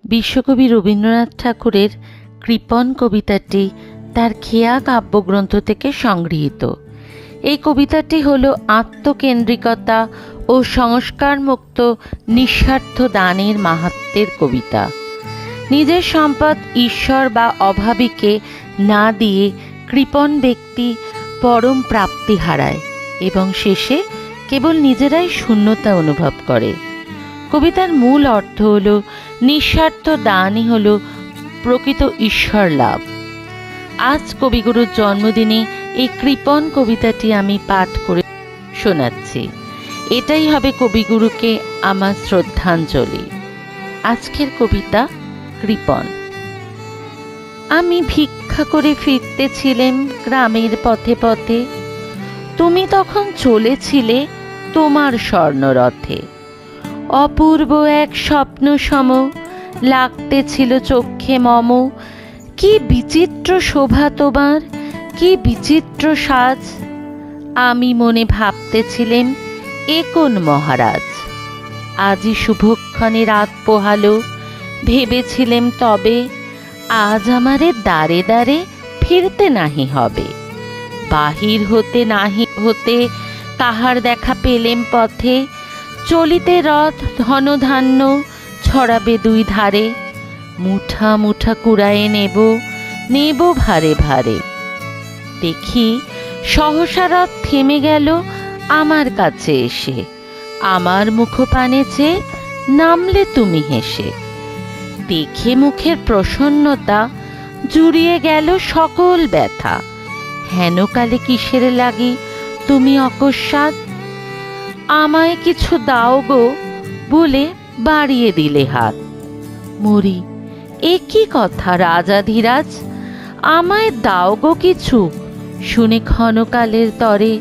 বিশ্বকবি রবীন্দ্রনাথ ঠাকুরের কৃপণ কবিতাটি তার খেয়া কাব্যগ্রন্থ থেকে সংগৃহীত। এই কবিতাটি হল আত্মকেন্দ্রিকতা ও সংস্কারমুক্ত নিঃস্বার্থ দানের মাহাত্ম্যের কবিতা। নিজের সম্পদ ঈশ্বর বা অভাবীকে না দিয়ে কৃপণ ব্যক্তি পরম প্রাপ্তি হারায় এবং শেষে কেবল নিজেরাই শূন্যতা অনুভব করে। কবিতার মূল অর্থ হল নিঃস্বার্থ দানই হল প্রকৃত ঈশ্বর লাভ। আজ কবিগুরুর জন্মদিনে এই কৃপণ কবিতাটি আমি পাঠ করে শোনাচ্ছি। এটাই হবে কবিগুরুকে আমার শ্রদ্ধাঞ্জলি। আজকের কবিতা কৃপণ। আমি ভিক্ষা করে ফিরতেছিলাম গ্রামের পথে পথে, তুমি তখন চলেছিলে তোমার স্বর্ণরথে। অপূর্ব এক স্বপ্ন সম লাগতেছিল চক্ষে মম, কি বিচিত্র শোভা তোমার, কি বিচিত্র সাজ। আমি মনে ভাবতেছিলেম এ কোন মহারাজ। আজই শুভক্ষণে রাত পোহালো, ভেবেছিলেম তবে আজ আমারে দ্বারে দ্বারে ফিরতে নাহি হবে। বাহির হতে নাহি হতে কাহার দেখা পেলেম পথে, চলিতে রথ ধনধান্য ছড়াবে দুই ধারে। মুঠা মুঠা কুড়ায়ে নেব নেব ভারে ভারে। দেখি সহসা রথ থেমে গেল আমার কাছে এসে, আমার মুখপানে চেয়ে নামলে তুমি হেসে। দেখে মুখের প্রসন্নতা জুড়িয়ে গেল সকল ব্যথা। হেনকালে কিসের লাগি তুমি অকস্মাৎ, আমায় কিছু দাও গো বলে বাড়িয়ে দিলে হাত। মরি এ কি কথা রাজাধিরাজ, আমায় দাও গো কিছু, শুনে ক্ষণকালের তরে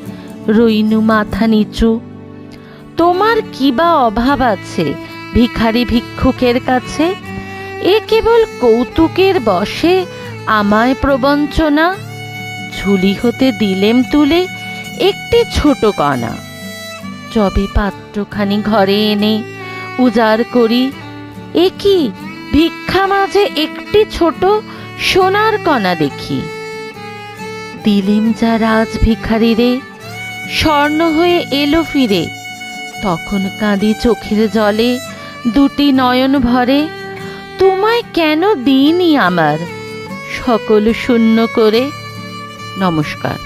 রইনু মাথা নিচু। তোমার কি বা অভাব আছে ভিখারি ভিক্ষুকের কাছে, এ কেবল কৌতুকের বশে আমায় প্রবঞ্চনা। ঝুলি হতে দিলেম তুলে একটি ছোট কণা, যবে পাত্রখানি ঘরে এনে উজাড় করি, এ কি ভিক্ষা মাঝে একটি ছোট সোনার কণা দেখি। দিলেম যা রাজ ভিখারিরে, স্বর্ণ হয়ে এলো ফিরে। তখন কাঁদি চোখের জলে দুটি নয়ন ভরে, তোমায় কেন দিইনি আমার সকল শূন্য করে। নমস্কার।